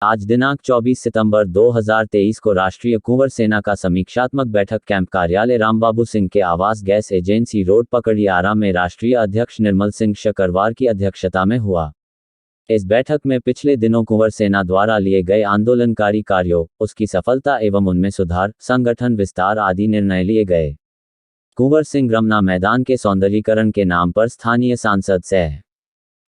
आज दिनांक 24 सितंबर 2023 को राष्ट्रीय कुंवर सेना का समीक्षात्मक बैठक कैंप कार्यालय रामबाबू सिंह के आवास गैस एजेंसी रोड पकड़ियारा में राष्ट्रीय अध्यक्ष निर्मल सिंह शकरवार की अध्यक्षता में हुआ। इस बैठक में पिछले दिनों कुंवर सेना द्वारा लिए गए आंदोलनकारी कार्यों, उसकी सफलता एवं उनमें सुधार, संगठन विस्तार आदि निर्णय लिए गए। कुंवर सिंह रमना मैदान के सौंदर्यीकरण के नाम पर स्थानीय सांसद सह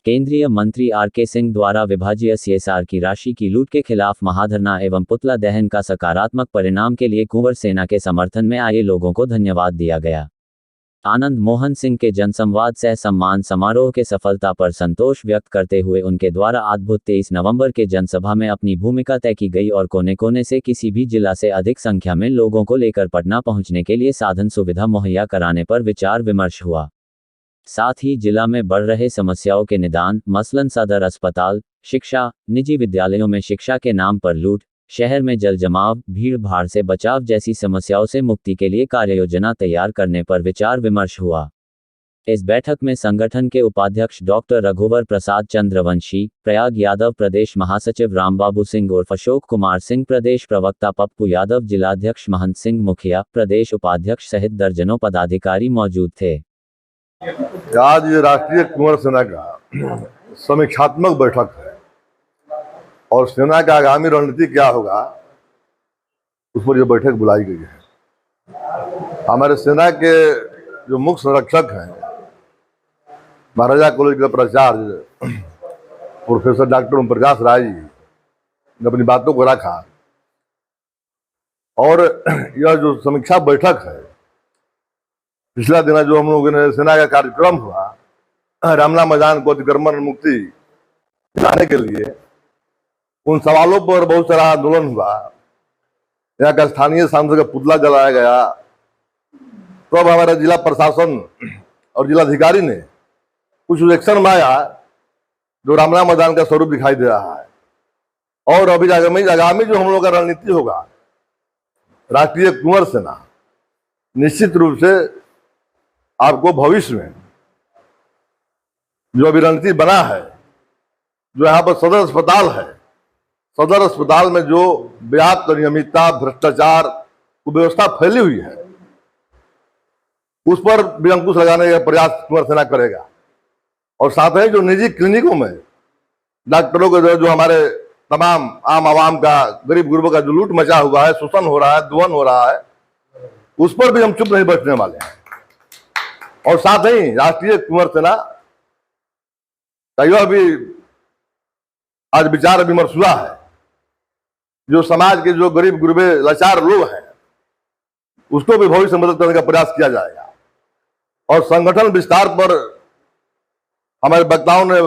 केंद्रीय मंत्री आर.के. सिंह द्वारा विभाजीय सीएसआर की राशि की लूट के खिलाफ महाधरना एवं पुतला दहन का सकारात्मक परिणाम के लिए कुंवर सेना के समर्थन में आए लोगों को धन्यवाद दिया गया। आनंद मोहन सिंह के जनसंवाद सह सम्मान समारोह के सफलता पर संतोष व्यक्त करते हुए उनके द्वारा अद्भुत 23 नवंबर के जनसभा में अपनी भूमिका तय की गई और कोने कोने से किसी भी जिला से अधिक संख्या में लोगों को लेकर पटना पहुंचने के लिए साधन सुविधा मुहैया कराने पर विचार विमर्श हुआ। साथ ही जिला में बढ़ रहे समस्याओं के निदान, मसलन सदर अस्पताल, शिक्षा, निजी विद्यालयों में शिक्षा के नाम पर लूट, शहर में जल जमाव, भीड़ भाड़ से बचाव जैसी समस्याओं से मुक्ति के लिए कार्ययोजना तैयार करने पर विचार विमर्श हुआ। इस बैठक में संगठन के उपाध्यक्ष डॉक्टर रघुवर प्रसाद चंद्रवंशी, प्रयाग यादव, प्रदेश महासचिव रामबाबू सिंह उर्फ अशोक कुमार सिंह, प्रदेश प्रवक्ता पप्पू यादव, जिलाध्यक्ष महंत सिंह मुखिया, प्रदेश उपाध्यक्ष सहित दर्जनों पदाधिकारी मौजूद थे। आज राष्ट्रीय कुंवर सेना का समीक्षात्मक बैठक है और सेना का आगामी रणनीति क्या होगा उस पर यह बैठक बुलाई गई है। हमारे सेना के जो मुख्य संरक्षक हैं, महाराजा कॉलेज के प्राचार्य प्रोफेसर डॉक्टर ओम प्रकाश राय जी ने अपनी बातों को रखा और यह जो समीक्षा बैठक है, पिछला दिन जो हम लोगों ने सेना का कार्यक्रम हुआ, रामना मैदान को अतिक्रमण मुक्ति दिलाने के लिए उन सवालों पर बहुत सारा आंदोलन हुआ। यहाँ का स्थानीय सांसद का पुतला जलाया गया। तो अब हमारे जिला प्रशासन और जिलाधिकारी ने कुछ एक्शन में आया जो रामना मैदान का स्वरूप दिखाई दे रहा है। और अभी आगामी जो हम लोग का रणनीति होगा, राष्ट्रीय कुंवर सेना निश्चित रूप से आपको भविष्य में जो अभी रणनीति बना है, जो यहाँ पर सदर अस्पताल है, सदर अस्पताल में जो व्याप्त अनियमितता, भ्रष्टाचार, कुव्यवस्था फैली हुई है, उस पर भी अंकुश लगाने का प्रयास कुंवर सेना करेगा। और साथ ही जो निजी क्लिनिकों में डॉक्टरों के जो हमारे तमाम आम आवाम का, गरीब गुरबों का जो लूट मचा हुआ है, शोषण हो रहा है, दुहन हो रहा है, उस पर भी हम चुप नहीं बैठने वाले हैं। और साथ ही राष्ट्रीय कुंवर सेना का यह भी आज विचार विमर्श हुआ है, जो समाज के जो गरीब गुरबे लाचार लोग हैं उसको भी भविष्य में मदद करने का प्रयास किया जाएगा। और संगठन विस्तार पर हमारे वक्ताओं ने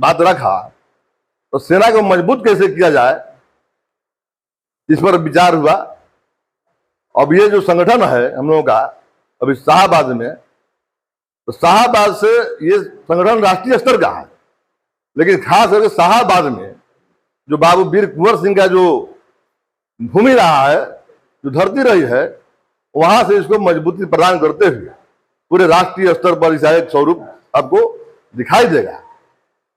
बात रखा, तो सेना को मजबूत कैसे किया जाए इस पर विचार हुआ। अब ये जो संगठन है हम लोगों का अभी शाहबाद में, तो शाहबाद से ये संगठन राष्ट्रीय स्तर का है, लेकिन खास करके शाहबाद में जो बाबू वीर कुंवर सिंह का जो भूमि रहा है, जो धरती रही है, वहां से इसको मजबूती प्रदान करते हुए पूरे राष्ट्रीय स्तर पर इसका एक स्वरूप आपको दिखाई देगा,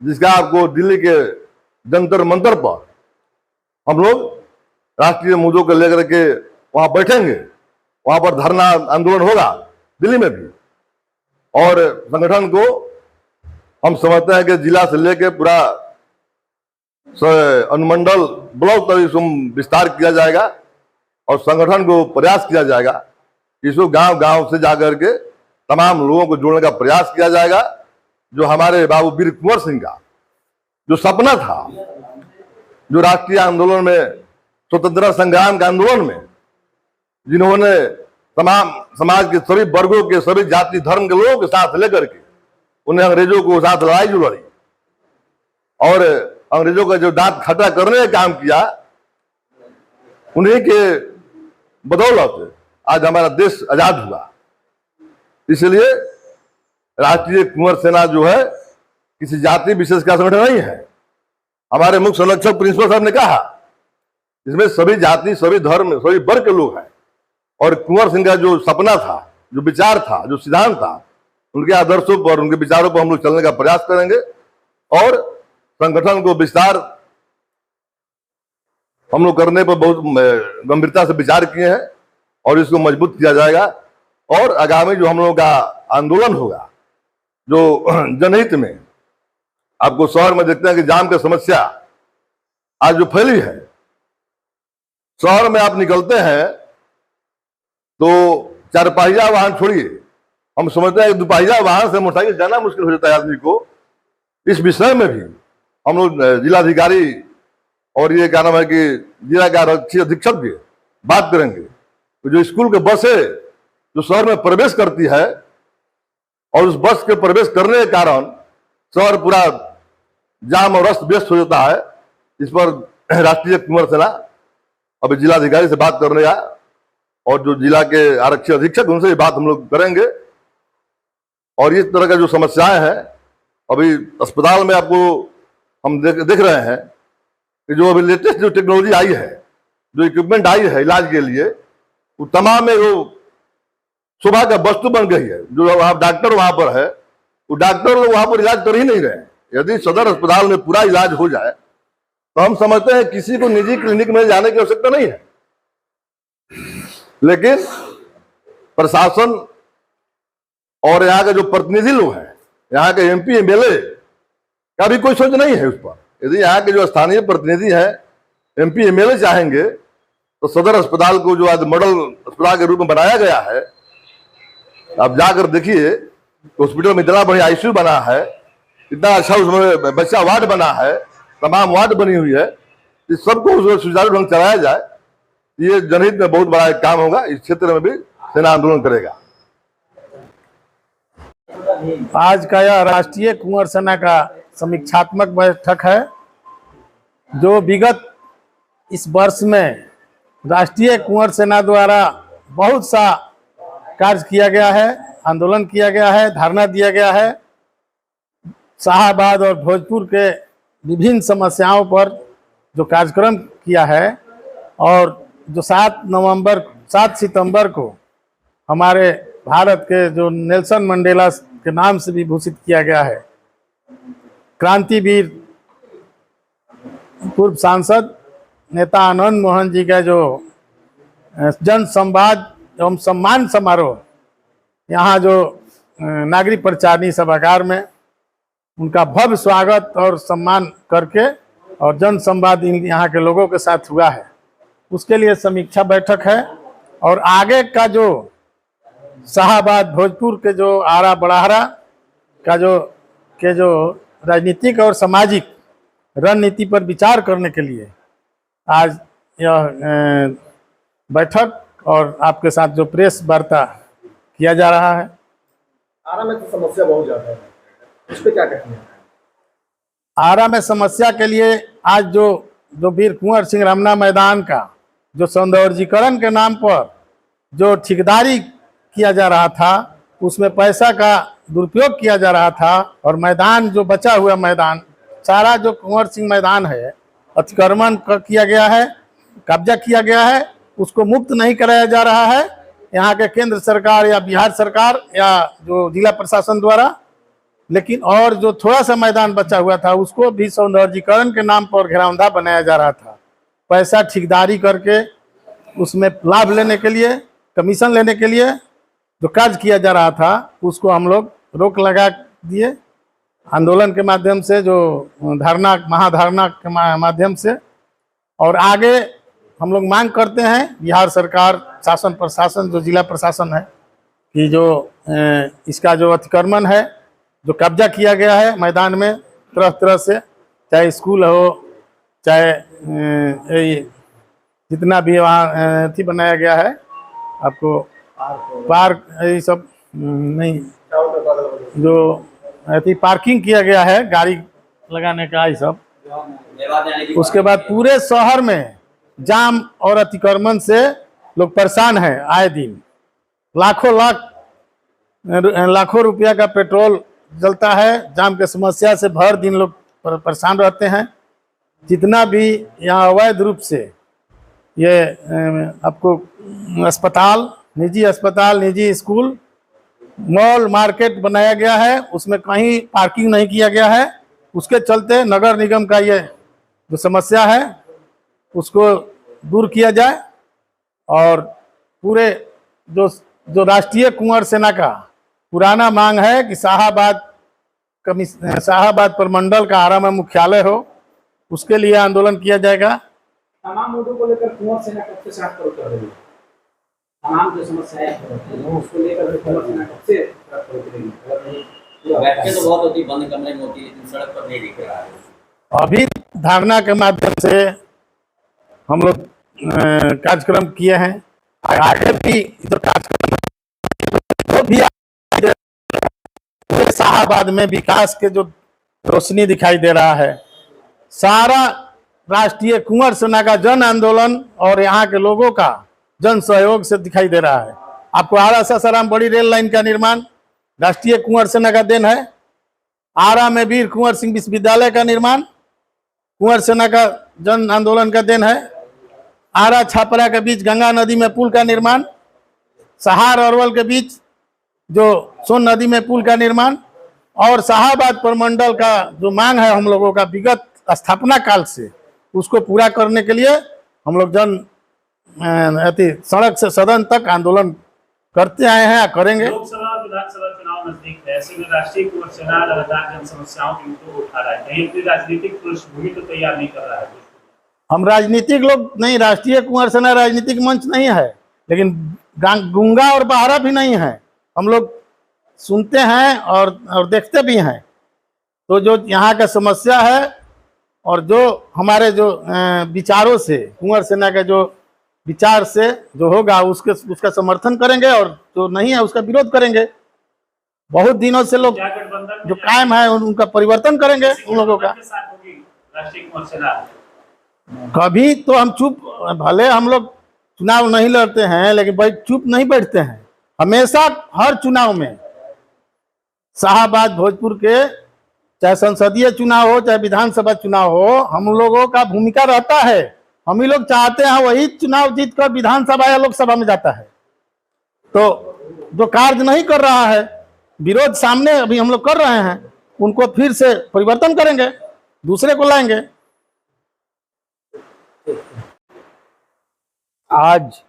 जिसका आपको दिल्ली के जंतर मंतर पर हम लोग राष्ट्रीय मुद्दों को लेकर के वहां बैठेंगे, वहां पर धरना आंदोलन होगा दिल्ली में भी। और संगठन को हम समझते हैं कि जिला से लेकर पूरा अनुमंडल ब्लॉक तक इसको विस्तार किया जाएगा और संगठन को प्रयास किया जाएगा, इसको गांव गांव से जाकर के तमाम लोगों को जोड़ने का प्रयास किया जाएगा। जो हमारे बाबू वीर कुंवर सिंह का जो सपना था, जो राष्ट्रीय आंदोलन में, स्वतंत्रता संग्राम के आंदोलन में जिन्होंने तमाम समाज के सभी वर्गों के, सभी जाति धर्म के लोगों के साथ लेकर के उन्हें अंग्रेजों को साथ लड़ाई जो लड़ी और अंग्रेजों का जो दांत खट्टा करने का काम किया, उन्हीं के बदौलत आज हमारा देश आजाद हुआ। इसलिए राष्ट्रीय कुंवर सेना जो है किसी जाति विशेष का संगठन नहीं है। हमारे मुख्य संरक्षक प्रिंसिपल साहब ने कहा, इसमें सभी जाति, सभी धर्म, सभी वर्ग के लोग हैं। और कुंवर सिंह का जो सपना था, जो विचार था, जो सिद्धांत था, उनके आदर्शों पर, उनके विचारों पर हम लोग चलने का प्रयास करेंगे और संगठन को विस्तार हम लोग करने पर बहुत गंभीरता से विचार किए हैं और इसको मजबूत किया जाएगा। और आगामी जो हम लोगों का आंदोलन होगा जो जनहित में, आपको शहर में देखते हैं कि जाम की समस्या आज जो फैली है, शहर में आप निकलते हैं तो चारपहिया वाहन छोड़िए, हम समझते हैं कि दुपहिया वाहन से मोटरसाइकिल जाना मुश्किल हो जाता है आदमी को। इस विषय में भी हम लोग जिलाधिकारी और ये क्या नाम है कि जिला के आरक्षी अधीक्षक भी बात करेंगे। तो जो स्कूल के बसें जो शहर में प्रवेश करती है और उस बस के प्रवेश करने के कारण शहर पूरा जाम और अस्त व्यस्त हो जाता है, इस पर राष्ट्रीय कुंवर सेना अभी जिलाधिकारी से बात करने का और जो जिला के आरक्षी अधीक्षक उनसे भी बात हम लोग करेंगे। और इस तरह का जो समस्याएं हैं, अभी अस्पताल में आपको हम देख रहे हैं कि जो अभी लेटेस्ट जो टेक्नोलॉजी आई है, जो इक्विपमेंट आई है इलाज के लिए, वो तमाम में वो शोभा का वस्तु बन गई है। जो आप डॉक्टर वहां पर है, वो डॉक्टर लोग वहां पर इलाज कर ही नहीं रहे हैं। यदि सदर अस्पताल में पूरा इलाज हो जाए तो हम समझते हैं किसी को निजी क्लिनिक में जाने की आवश्यकता नहीं है। लेकिन प्रशासन और यहाँ के जो प्रतिनिधि लोग हैं, यहाँ के एमपी एमएलए का भी कोई सोच नहीं है उस पर। यदि यहाँ के जो स्थानीय प्रतिनिधि हैं, एमपी एमएलए चाहेंगे तो सदर अस्पताल को जो आज मॉडल अस्पताल के रूप में बनाया गया है, आप जाकर देखिए हॉस्पिटल में इतना बढ़िया आईसीयू बना है, इतना अच्छा उसमें बच्चा वार्ड बना है, तमाम वार्ड बनी हुई है। इस सबको उसमें सुचारू ढंग चलाया जाए, ये जनहित में बहुत बड़ा एक काम होगा। इस क्षेत्र में भी सेना आंदोलन करेगा। आज का यह राष्ट्रीय कुंवर सेना का समीक्षात्मक बैठक है, जो विगत इस वर्ष में राष्ट्रीय कुंवर सेना द्वारा बहुत सा कार्य किया गया है, आंदोलन किया गया है, धरना दिया गया है। शाहाबाद और भोजपुर के विभिन्न समस्याओं पर जो कार्यक्रम किया है और जो 7 सितंबर को हमारे भारत के जो नेल्सन मंडेला के नाम से भी भूषित किया गया है, क्रांतिवीर पूर्व सांसद नेता आनंद मोहन जी का जो जन संवाद एवं सम्मान समारोह यहाँ जो नागरिक परिचारणी सभागार में उनका भव्य स्वागत और सम्मान करके और जन संवाद यहाँ के लोगों के साथ हुआ है, उसके लिए समीक्षा बैठक है। और आगे का जो शाहाबाद भोजपुर के जो आरा बड़ाहरा का जो राजनीतिक और सामाजिक रणनीति पर विचार करने के लिए आज यह बैठक और आपके साथ जो प्रेस वार्ता किया जा रहा है। आरा में तो समस्या बहुत ज्यादा है, इस पे क्या कहते हैं? आरा में समस्या के लिए आज जो वीर कुंवर सिंह रमना मैदान का जो सौंदर्यीकरण के नाम पर जो ठेकेदारी किया जा रहा था, उसमें पैसा का दुरुपयोग किया जा रहा था और मैदान जो बचा हुआ मैदान, सारा जो कुंवर सिंह मैदान है, अतिक्रमण किया गया है, कब्जा किया गया है, उसको मुक्त नहीं कराया जा रहा है यहाँ के केंद्र सरकार या बिहार सरकार या जो जिला प्रशासन द्वारा। लेकिन और जो थोड़ा सा मैदान बचा हुआ था उसको भी सौंदर्यीकरण के नाम पर घेरावंदा बनाया जा रहा था। पैसा ठेकेदारी करके उसमें लाभ लेने के लिए, कमीशन लेने के लिए जो कार्य किया जा रहा था, उसको हम लोग रोक लगा दिए आंदोलन के माध्यम से, जो धरना महाधरना के माध्यम से। और आगे हम लोग मांग करते हैं बिहार सरकार, शासन प्रशासन, जो जिला प्रशासन है, कि जो इसका जो अतिक्रमण है, जो कब्जा किया गया है मैदान में तरह तरह से, चाहे स्कूल हो, चाहे जितना भी वहाँ थी बनाया गया है, आपको पार्क, ये सब नहीं, जो ऐसी पार्किंग किया गया है गाड़ी लगाने का, ये सब। उसके बाद पूरे शहर में जाम और अतिक्रमण से लोग परेशान हैं। आए दिन लाखों रुपया का पेट्रोल जलता है, जाम के समस्या से भर दिन लोग परेशान रहते हैं। जितना भी यहाँ अवैध रूप से ये आपको अस्पताल, निजी स्कूल, मॉल, मार्केट बनाया गया है, उसमें कहीं पार्किंग नहीं किया गया है। उसके चलते नगर निगम का ये जो समस्या है, उसको दूर किया जाए और पूरे जो जो राष्ट्रीय कुंवर सेना का पुराना मांग है कि शाहाबाद प्रमंडल का आरा में मुख्यालय हो, उसके लिए आंदोलन किया जाएगा। तमाम मुद्दों को लेकर कुंवर सेना कब से साफ कर रही है? तमाम जो समस्याएं हैं उसको लेकर कुंवर सेना कब से साफ कर रही है? बैठकें तो बहुत होती, बंद कमरे में होती, लेकिन सड़क पर नहीं दिख रहा है। अभी धारणा के माध्यम से हम लोग कार्यक्रम किए हैं, आगे भी जो कार्यक्रम जो भी पूरे शाहाबाद में विकास के जो रोशनी दिखाई दे रहा है, सारा राष्ट्रीय कुंवर सेना का जन आंदोलन और यहाँ के लोगों का जन सहयोग से दिखाई दे रहा है। आपको आरा सासाराम बड़ी रेल लाइन का निर्माण राष्ट्रीय कुंवर सेना का देन है। आरा में वीर कुंवर सिंह विश्वविद्यालय का निर्माण कुंवर सेना का जन आंदोलन का देन है। आरा छापरा के बीच गंगा नदी में पुल का निर्माण, सहार अरवल के बीच जो सोन नदी में पुल का निर्माण और शाहाबाद प्रमंडल का जो मांग है हम लोगों का विगत स्थापना काल से, उसको पूरा करने के लिए हम लोग सड़क से सदन तक आंदोलन करते आए हैं, करेंगे। लोकसभा और विधानसभा चुनाव नजदीक है, ऐसे में राष्ट्रीय कुंवर सेना लगातार जन समस्याओं के मुद्दों को उठा रहा है, कहीं अपनी राजनीतिक पृष्ठभूमि तो तैयार नहीं कर रहा है। हम राजनीतिक लोग नहीं, राष्ट्रीय कुंवर सेना राजनीतिक मंच नहीं है, लेकिन गूंगा और बहरा भी नहीं है। हम लोग सुनते हैं और देखते भी हैं। तो जो यहाँ का समस्या है और जो हमारे जो विचारों से कुंवर सेना के जो विचार से जो होगा उसका समर्थन करेंगे और जो नहीं है उसका विरोध करेंगे। बहुत दिनों से लोग जो कायम है उनका परिवर्तन करेंगे उन लोगों का। राष्ट्रीय कुंवर सेना कभी तो हम चुप, भले हम लोग चुनाव नहीं लड़ते हैं लेकिन चुप नहीं बैठते हैं। हमेशा हर चुनाव में शाहाबाद भोजपुर के चाहे संसदीय चुनाव हो चाहे विधानसभा चुनाव हो, हम लोगों का भूमिका रहता है। हम ही लोग चाहते हैं वही चुनाव जीतकर विधानसभा या लोकसभा में जाता है। तो जो कार्य नहीं कर रहा है, विरोध सामने अभी हम लोग कर रहे हैं, उनको फिर से परिवर्तन करेंगे, दूसरे को लाएंगे। आज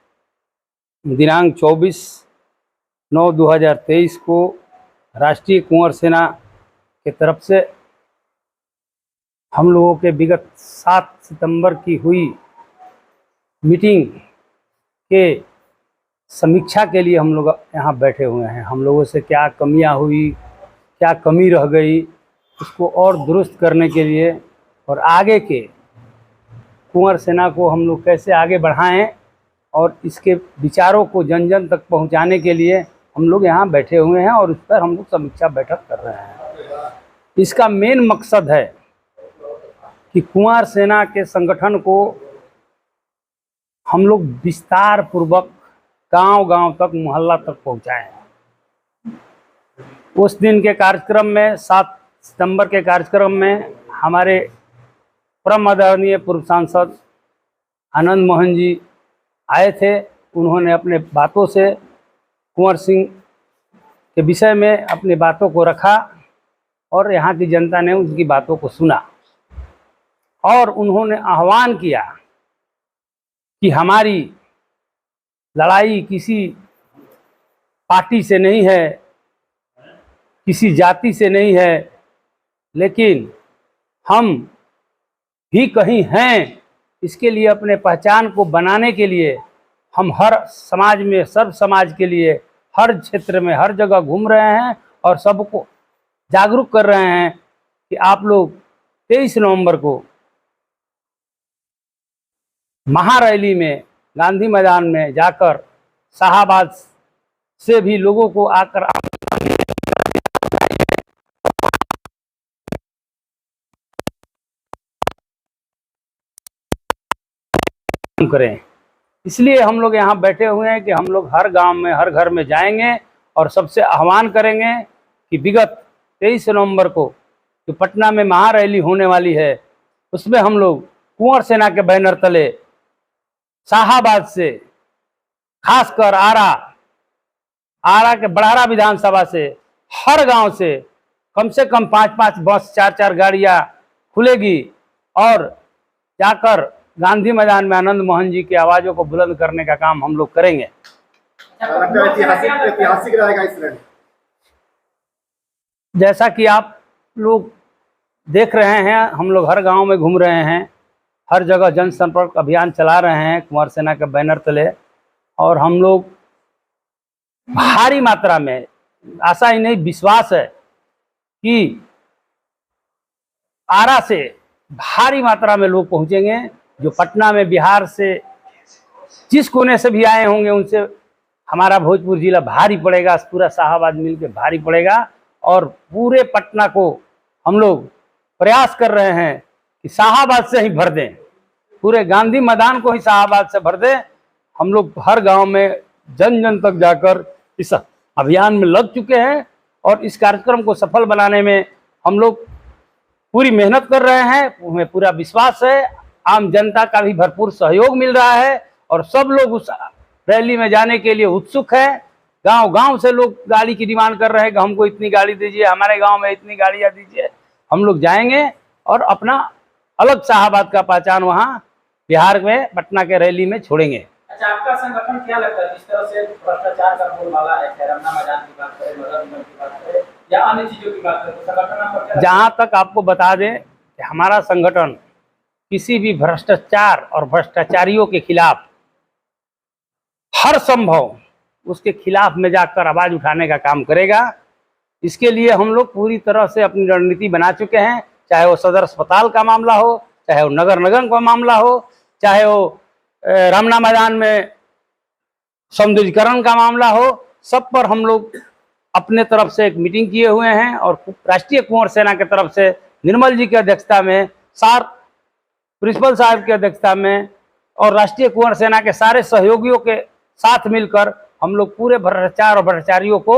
दिनांक 24/9/2023 को राष्ट्रीय कुंवर सेना के तरफ से हम लोगों के विगत 7 सितंबर की हुई मीटिंग के समीक्षा के लिए हम लोग यहाँ बैठे हुए हैं। हम लोगों से क्या कमियां हुई, क्या कमी रह गई, उसको और दुरुस्त करने के लिए और आगे के कुंवर सेना को हम लोग कैसे आगे बढ़ाएं और इसके विचारों को जन जन तक पहुंचाने के लिए हम लोग यहाँ बैठे हुए हैं और उस पर हम लोग समीक्षा बैठक कर रहे हैं। इसका मेन मकसद है कि कुंवर सेना के संगठन को हम लोग विस्तार पूर्वक गांव-गांव तक, मोहल्ला तक पहुंचाएं। उस दिन के कार्यक्रम में 7 सितंबर के कार्यक्रम में हमारे परम आदरणीय पूर्व सांसद आनंद मोहन जी आए थे। उन्होंने अपने बातों से कुंवर सिंह के विषय में अपनी बातों को रखा और यहाँ की जनता ने उनकी बातों को सुना और उन्होंने आह्वान किया कि हमारी लड़ाई किसी पार्टी से नहीं है, किसी जाति से नहीं है, लेकिन हम भी कहीं हैं। इसके लिए अपने पहचान को बनाने के लिए हम हर समाज में, सर्व समाज के लिए हर क्षेत्र में, हर जगह घूम रहे हैं और सबको जागरूक कर रहे हैं कि आप लोग 23 नवंबर को महारैली में गांधी मैदान में जाकर शाहाबाद से भी लोगों को आकर करें। इसलिए हम लोग यहाँ बैठे हुए हैं कि हम लोग हर गांव में, हर घर में जाएंगे और सबसे आह्वान करेंगे कि विगत 23 नवंबर को जो पटना में महारैली होने वाली है, उसमें हम लोग कुंवर सेना के बैनर तले शाहाबाद से, खासकर आरा के बड़ारा विधानसभा से, हर गांव से कम 5-5 बस, 4-4 गाड़ियां खुलेगी और जाकर गांधी मैदान में आनंद मोहन जी की आवाज़ों को बुलंद करने का काम हम लोग करेंगे। लगता है ऐतिहासिक रहेगा इस रैली। जैसा कि आप लोग देख रहे हैं, हम लोग हर गांव में घूम रहे हैं, हर जगह जनसंपर्क अभियान चला रहे हैं कुंवर सेना के बैनर तले, और हम लोग भारी मात्रा में, आशा ही नहीं विश्वास है कि आरा से भारी मात्रा में लोग पहुंचेंगे। जो पटना में बिहार से जिस कोने से भी आए होंगे उनसे हमारा भोजपुर जिला भारी पड़ेगा, पूरा शाहाबाद मिलकर भारी पड़ेगा। और पूरे पटना को हम लोग प्रयास कर रहे हैं कि शाहाबाद से ही भर दें, पूरे गांधी मैदान को ही शाहाबाद से भर दें। हम लोग हर गांव में जन जन तक जाकर इस अभियान में लग चुके हैं और इस कार्यक्रम को सफल बनाने में हम लोग पूरी मेहनत कर रहे हैं। हमें पूरा विश्वास है, आम जनता का भी भरपूर सहयोग मिल रहा है और सब लोग उस रैली में जाने के लिए उत्सुक है। गांव गांव से लोग गाड़ी की डिमांड कर रहे हैं कि हमको इतनी गाड़ी दीजिए, हमारे गांव में इतनी गाड़ियां दीजिए। हम लोग जाएंगे और अपना अलग शाहाबाद का पहचान वहां बिहार में पटना के रैली में छोड़ेंगे। अच्छा, आपका संगठन क्या लगता है, जिस तरह से भ्रष्टाचार का बोलबाला है, रमना मैदान की बात करें, मदर की बात करें या अन्य चीजों की बात करें, तो संगठन आपका क्या? जहां तक आपको बता दें कि हमारा संगठन किसी भी भ्रष्टाचार और भ्रष्टाचारियों के खिलाफ हर संभव उसके खिलाफ में जाकर आवाज उठाने का काम करेगा। इसके लिए हम लोग पूरी तरह से अपनी रणनीति बना चुके हैं, चाहे वो सदर अस्पताल का मामला हो, चाहे वो नगर निगम का मामला हो, चाहे वो रमना मैदान में सौंदर्यीकरण का मामला हो। सब पर हम लोग अपने तरफ से एक मीटिंग किए हुए हैं और राष्ट्रीय कुंवर सेना की तरफ से निर्मल जी की अध्यक्षता में, सार प्रिंसिपल साहब की अध्यक्षता में और राष्ट्रीय कुंवर सेना के सारे सहयोगियों के साथ मिलकर हम लोग पूरे भ्रष्टाचार और भ्रष्टाचारियों को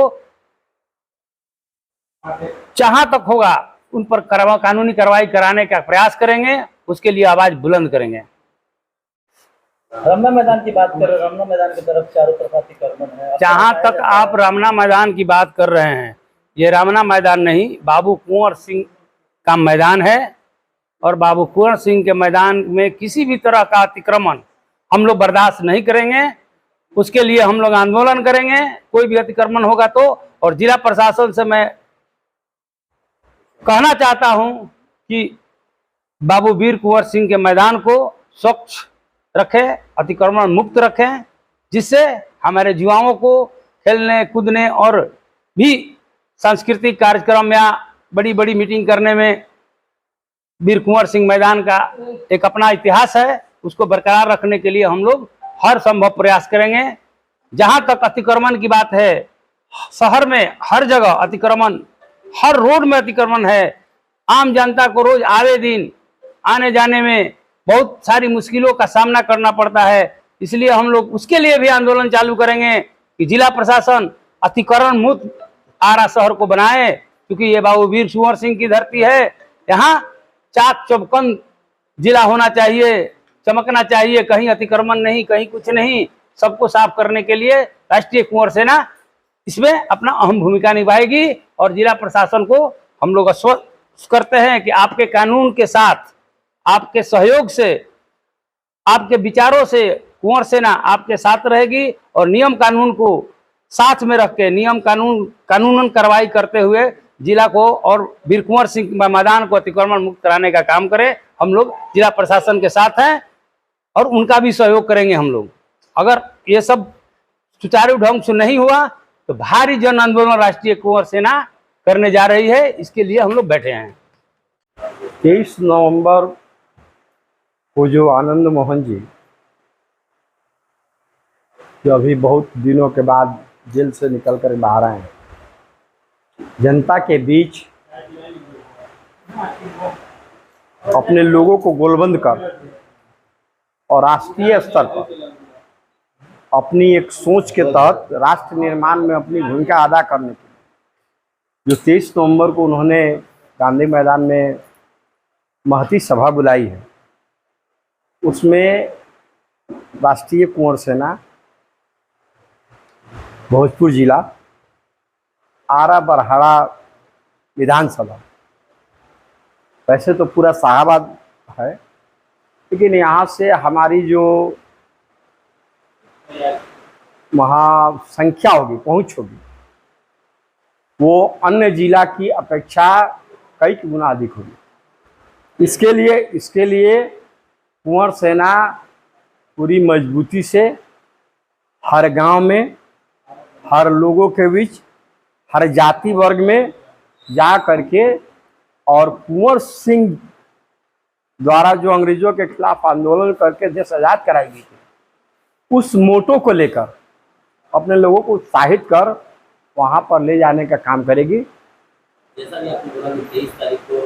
जहां तक होगा उन पर कानूनी कार्रवाई कराने का प्रयास करेंगे, उसके लिए आवाज बुलंद करेंगे। रमना मैदान की बात करें, रमना मैदान की तरफ चारों तरफ अतिक्रमण है। जहां तक आप रमना मैदान की बात कर रहे हैं, ये रमना मैदान नहीं, बाबू कुंवर सिंह का मैदान है और बाबू कुंवर सिंह के मैदान में किसी भी तरह का अतिक्रमण हम लोग बर्दाश्त नहीं करेंगे। उसके लिए हम लोग आंदोलन करेंगे कोई भी अतिक्रमण होगा तो। और जिला प्रशासन से मैं कहना चाहता हूं कि बाबू वीर कुंवर सिंह के मैदान को स्वच्छ रखें, अतिक्रमण मुक्त रखें, जिससे हमारे युवाओं को खेलने कूदने और भी सांस्कृतिक कार्यक्रम या बड़ी बड़ी मीटिंग करने में वीर कुंवर सिंह मैदान का एक अपना इतिहास है, उसको बरकरार रखने के लिए हम लोग हर संभव प्रयास करेंगे। जहां तक अतिक्रमण की बात है, शहर में हर जगह अतिक्रमण, हर रोड में अतिक्रमण है। आम जनता को रोज आए दिन आने जाने में बहुत सारी मुश्किलों का सामना करना पड़ता है। इसलिए हम लोग उसके लिए भी आंदोलन चालू करेंगे कि जिला प्रशासन अतिक्रमण मुक्त आरा शहर को बनाए, क्योंकि ये बाबू वीर कुंवर सिंह की धरती है। यहाँ चाक चौबंद जिला होना चाहिए, चमकना चाहिए, कहीं अतिक्रमण नहीं, कहीं कुछ नहीं। सबको साफ करने के लिए राष्ट्रीय कुंवर सेना इसमें अपना अहम भूमिका निभाएगी और जिला प्रशासन को हम लोग आश्वस्त करते हैं कि आपके कानून के साथ, आपके सहयोग से, आपके विचारों से कुंवर सेना आपके साथ रहेगी और नियम कानून को साथ में रख के कानूनन कार्रवाई करते हुए जिला को और वीर कुंवर सिंह मैदान को अतिक्रमण मुक्त कराने का काम करें। हम लोग जिला प्रशासन के साथ हैं और उनका भी सहयोग करेंगे हम लोग। अगर ये सब सुचारू ढंग से नहीं हुआ तो भारी जन आंदोलन राष्ट्रीय कुंवर सेना करने जा रही है, इसके लिए हम लोग बैठे हैं। 23 नवंबर को जो आनंद मोहन जी जो अभी बहुत दिनों के बाद जेल से निकल कर बाहर आए, जनता के बीच अपने लोगों को गोलबंद कर और राष्ट्रीय स्तर पर अपनी एक सोच के तहत राष्ट्र निर्माण में अपनी भूमिका अदा करने के लिए जो 23 नवंबर को उन्होंने गांधी मैदान में महती सभा बुलाई है, उसमें राष्ट्रीय कुंवर सेना भोजपुर जिला आरा बरहाड़ा विधानसभा, वैसे तो पूरा शाहाबाद है लेकिन यहाँ से हमारी जो महासंख्या होगी, पहुंच होगी, वो अन्य जिला की अपेक्षा कई गुना अधिक होगी। इसके लिए कुंवर सेना पूरी मजबूती से हर गांव में, हर लोगों के बीच, हर जाति वर्ग में जा करके और कुंवर सिंह द्वारा जो अंग्रेजों के खिलाफ आंदोलन करके देश आजाद कराई गई थी, उस मोटो को लेकर अपने लोगों को उत्साहित कर वहां पर ले जाने का काम करेगी। जैसा कि आपने बोला कि 23 तारीख को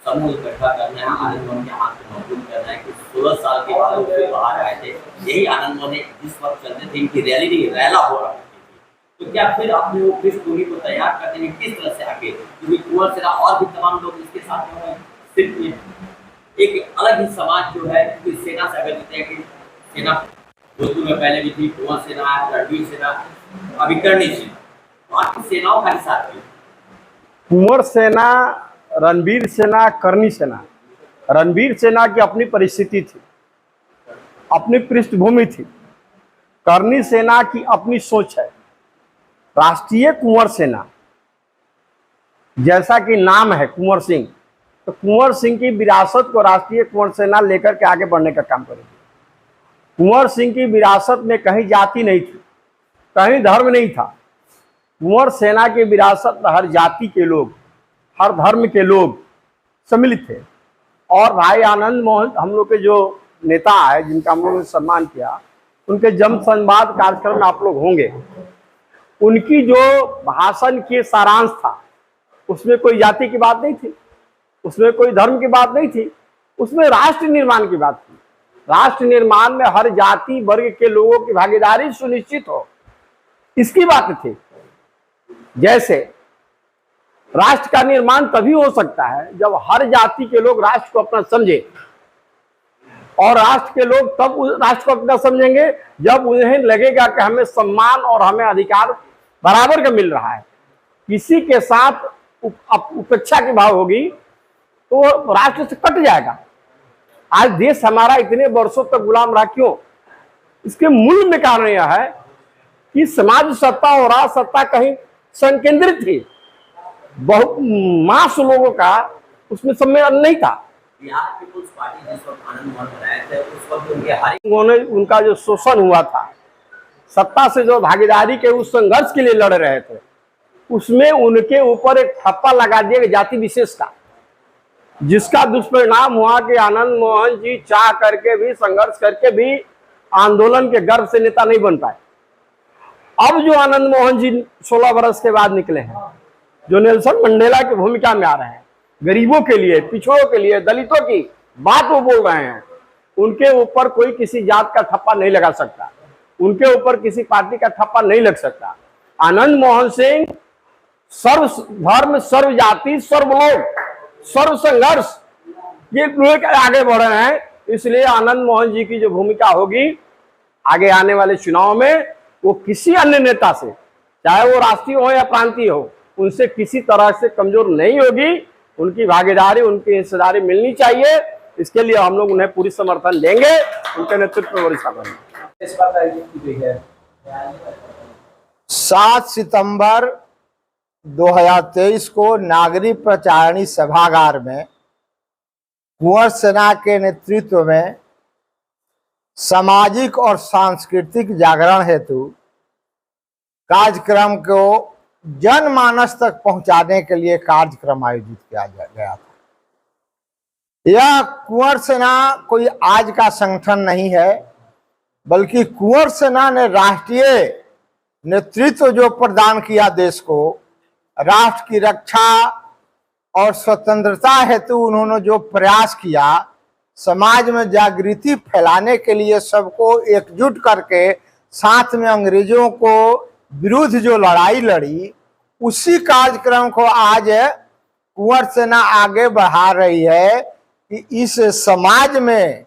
समूह इकट्ठा करना है, आनंद मोहन के हाथ में मौजूद करना है कि 16 साल के बाद वो बाहर आए थे, यही आनंद मोहन जिस वक्त चलते थे, इनकी रैली नहीं रैला हो रहा थी। तो क्या फिर अपने वो पृष्ठभूमि को तैयार करने में किस तरह से आगे, क्योंकि कुंवर सेना और भी तमाम लोग इसके साथ में सिर्फ एक अलग ही समाज जो है, क्योंकि सेना से अगर कहते हैं कि सेना जोधपुर में पहले भी थी, कुंवर सेना, रणवीर सेना, अभी करनी सेना, बाकी सेनाओं का हिस्सा थी। कुंवर सेना, रणवीर सेना, करनी सेना। रणवीर सेना की अपनी परिस्थिति थी, अपनी पृष्ठभूमि थी। करनी सेना की अपनी सोच है। राष्ट्रीय कुंवर सेना, जैसा कि नाम है कुंवर सिंह, तो कुंवर सिंह की विरासत को राष्ट्रीय कुंवर सेना लेकर के आगे बढ़ने का काम करेगी। कुंवर सिंह की विरासत में कहीं जाति नहीं थी, कहीं धर्म नहीं था। कुंवर सेना की विरासत में हर जाति के लोग, हर धर्म के लोग सम्मिलित थे। और भाई आनंद मोहन, हम लोग के जो नेता है जिनका हम लोगों ने सम्मान किया, उनके जन्म संवाद कार्यक्रम में आप लोग होंगे। उनकी जो भाषण के सारांश था, उसमें कोई जाति की बात नहीं थी, उसमें कोई धर्म की बात नहीं थी, उसमें राष्ट्र निर्माण की बात थी। राष्ट्र निर्माण में हर जाति वर्ग के लोगों की भागीदारी सुनिश्चित हो, इसकी बात थी। जैसे राष्ट्र का निर्माण तभी हो सकता है जब हर जाति के लोग राष्ट्र को अपना समझे, और राष्ट्र के लोग तब राष्ट्र को अपना समझेंगे जब उन्हें लगेगा कि हमें सम्मान और हमें अधिकार बराबर का मिल रहा है। किसी के साथ उपेक्षा की भाव होगी तो राष्ट्र से कट जाएगा। आज देश हमारा इतने वर्षों तक गुलाम रहा, क्यों? इसके मूल में कारण यह है कि समाज सत्ता और राज सत्ता कहीं संकेंद्रित थी, बहुत मास लोगों का उसमें सम्मेलन नहीं था। बिहार पीपुल्स पार्टी जिस वक्त आनंद मोहन बनाए थे, उस वक्त उनका जो शोषण हुआ था, सत्ता से जो भागीदारी के उस संघर्ष के लिए लड़ रहे थे, उसमें उनके ऊपर एक ठप्पा लगा दिया जाति विशेष का, जिसका दुष्परिणाम हुआ कि आनंद मोहन जी चाह करके भी, संघर्ष करके भी आंदोलन के गर्व से नेता नहीं बन पाए। अब जो आनंद मोहन जी 16 वर्ष के बाद निकले हैं, जो नेल्सन मंडेला की भूमिका में आ रहे हैं, गरीबों के लिए, पिछड़ों के लिए, दलितों की बात वो बोल रहे हैं, उनके ऊपर कोई किसी जात का ठप्पा नहीं लगा सकता, उनके ऊपर किसी पार्टी का ठप्पा नहीं लग सकता। आनंद मोहन सिंह सर्व धर्म, सर्व जाति, सर्व लोग, सर्व संघर्ष ये आगे बढ़ रहे हैं। इसलिए आनंद मोहन जी की जो भूमिका होगी आगे आने वाले चुनाव में, वो किसी अन्य नेता से, चाहे वो राष्ट्रीय हो या प्रांतीय हो, उनसे किसी तरह से कमजोर नहीं होगी। उनकी भागीदारी, उनकी हिस्सेदारी मिलनी चाहिए। इसके लिए हम लोग उन्हें पूरी समर्थन देंगे, उनके नेतृत्व में वरिष्ठ करेंगे। इस बात आयोजित की गई है 7 सितंबर 2023 को नागरिक प्रचारणी सभागार में कुंवर सेना के नेतृत्व में सामाजिक और सांस्कृतिक जागरण हेतु कार्यक्रम को जनमानस तक पहुंचाने के लिए कार्यक्रम आयोजित किया गया था। यह कुंवर सेना कोई आज का संगठन नहीं है, बल्कि कुंवर सेना ने राष्ट्रीय नेतृत्व जो प्रदान किया देश को, राष्ट्र की रक्षा और स्वतंत्रता हेतु उन्होंने जो प्रयास किया, समाज में जागृति फैलाने के लिए सबको एकजुट करके साथ में अंग्रेजों को विरुद्ध जो लड़ाई लड़ी, उसी कार्यक्रम को आज कुंवर सेना आगे बढ़ा रही है कि इस समाज में,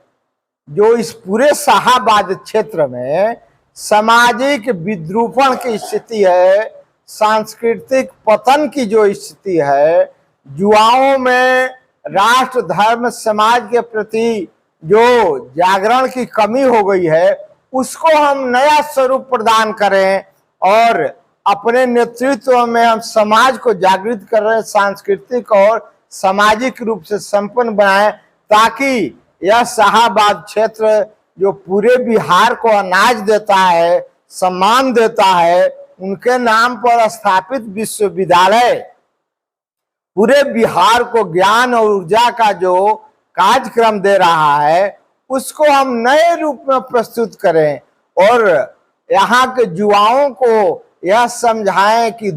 जो इस पूरे शाहाबाद क्षेत्र में सामाजिक विद्रूपण की स्थिति है, सांस्कृतिक पतन की जो स्थिति है, युवाओं में राष्ट्र धर्म समाज के प्रति जो जागरण की कमी हो गई है उसको हम नया स्वरूप प्रदान करें और अपने नेतृत्व में हम समाज को जागृत कर रहे, सांस्कृतिक और सामाजिक रूप से संपन्न बनाएं, ताकि यह शाहाबाद क्षेत्र जो पूरे बिहार को अनाज देता है, सम्मान देता है, उनके नाम पर स्थापित विश्वविद्यालय पूरे बिहार को ज्ञान और ऊर्जा का जो कार्यक्रम दे रहा है उसको हम नए रूप में प्रस्तुत करें और यहाँ के युवाओं को यह समझाएं कि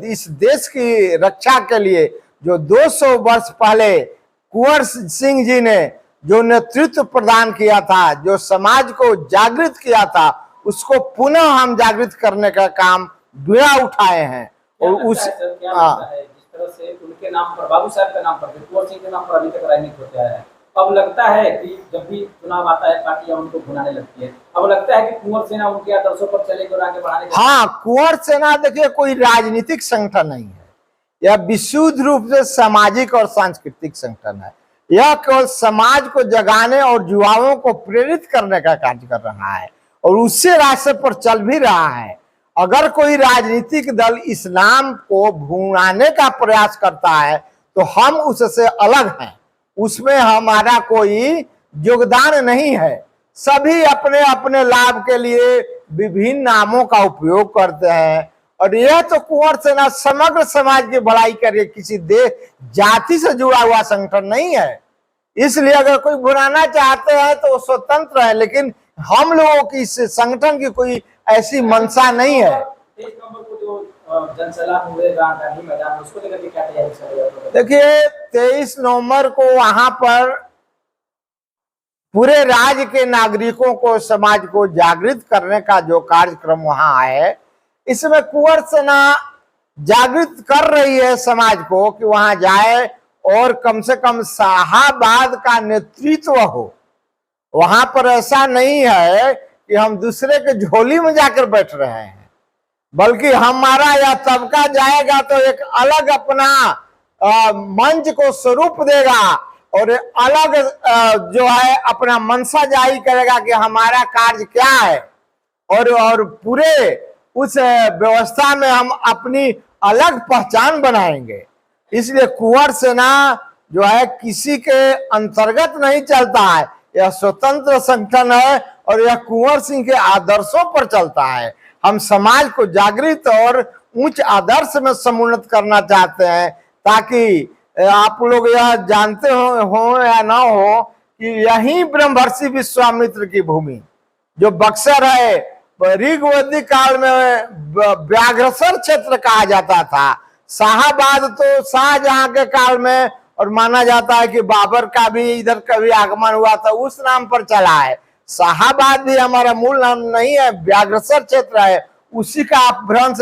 इस देश की रक्षा के लिए जो 200 वर्ष पहले कुंवर सिंह जी ने जो नेतृत्व प्रदान किया था, जो समाज को जागृत किया था, उसको पुनः हम जागृत करने का काम बिना उठाए हैं। और उस जिस तरह से उनके नाम पर, बाबू साहब के नाम पर, कुंवर सिंह के नाम पर अभी तक राजनीति होता है, अब लगता है कि जब भी चुनाव आता है पार्टियां उनको भुनाने लगती है, अब लगता है कि कुंवर सेना उनके आदर्शों पर चलेगी और आगे बढ़ाने का। हाँ, कुंवर सेना देखिए कोई राजनीतिक संगठन नहीं है, यह विशुद्ध रूप से सामाजिक और सांस्कृतिक संगठन है। यह केवल समाज को जगाने और युवाओं को प्रेरित करने का कार्य कर रहा है और उससे रास्ते पर चल भी रहा है। अगर कोई राजनीतिक दल इस्लाम को भुनाने का प्रयास करता है तो हम उससे अलग हैं, उसमें हमारा कोई योगदान नहीं है। सभी अपने अपने लाभ के लिए विभिन्न नामों का उपयोग करते हैं और यह तो कुंवर सेना समग्र समाज की भलाई करे, किसी देश जाति से जुड़ा हुआ संगठन नहीं है। इसलिए अगर कोई भुनाना चाहते हैं तो वो स्वतंत्र है, लेकिन हम लोगों की इस संगठन की कोई ऐसी मंशा नहीं है। 23 नवंबर को जो जनसैलाब हुए गांधी मैदान, उसको लेकर के क्या तैयारी चल रही है? देखिए 23 नवंबर को वहां पर पूरे राज्य के नागरिकों को, समाज को जागृत करने का जो कार्यक्रम वहां है, इसमें कुंवर सेना जागृत कर रही है समाज को कि वहां जाए और कम से कम शाहाबाद का नेतृत्व हो। वहां पर ऐसा नहीं है कि हम दूसरे के झोली में जाकर बैठ रहे हैं, बल्कि हमारा यह तबका जाएगा तो एक अलग अपना मंच को स्वरूप देगा और अलग जो है अपना मंशा जारी करेगा कि हमारा कार्य क्या है और पूरे उस व्यवस्था में हम अपनी अलग पहचान बनाएंगे। इसलिए कुंवर सेना जो है किसी के अंतर्गत नहीं चलता है, यह स्वतंत्र संगठन है और यह कुंवर सिंह के आदर्शों पर चलता है। हम समाज को जागृत और उच्च आदर्श में समुन्नत करना चाहते हैं, ताकि आप लोग यह जानते हो या ना हो कि यही ब्रह्मर्षि विश्वामित्र की भूमि जो बक्सर है, ऋग्वैदिक काल में व्याघ्रसर क्षेत्र कहा जाता था। शाहाबाद तो शाहजहां के काल में, और माना जाता है कि बाबर का भी इधर कभी आगमन हुआ था, उस नाम पर चला है। शाहाबाद भी हमारा मूल नाम नहीं है, व्याघ्रसर क्षेत्र है, उसी का अपभ्रंश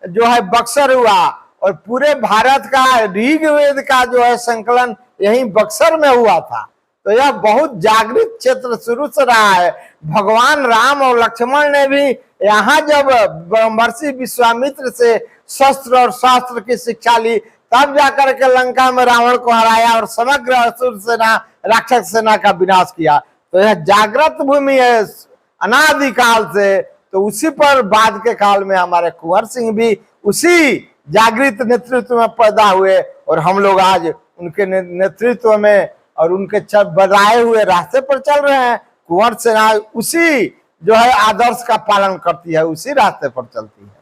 जो है बक्सर हुआ और पूरे भारत का ऋग्वेद का जो है संकलन यही बक्सर में हुआ था। तो यह बहुत जागृत क्षेत्र शुरू से रहा है। भगवान राम और लक्ष्मण ने भी यहाँ जब ब्रह्मर्षि विश्वामित्र से शस्त्र और शास्त्र की शिक्षा ली, तब जाकर के लंका में रावण को हराया और समग्र असुर सेना, राक्षस सेना का विनाश किया। तो यह जागृत भूमि है अनादिकाल से। तो उसी पर बाद के काल में हमारे कुंवर सिंह भी उसी जागृत नेतृत्व में पैदा हुए और हम लोग आज उनके नेतृत्व में और उनके बताए हुए रास्ते पर चल रहे हैं। कुंवर सेना उसी जो है आदर्श का पालन करती है, उसी रास्ते पर चलती है।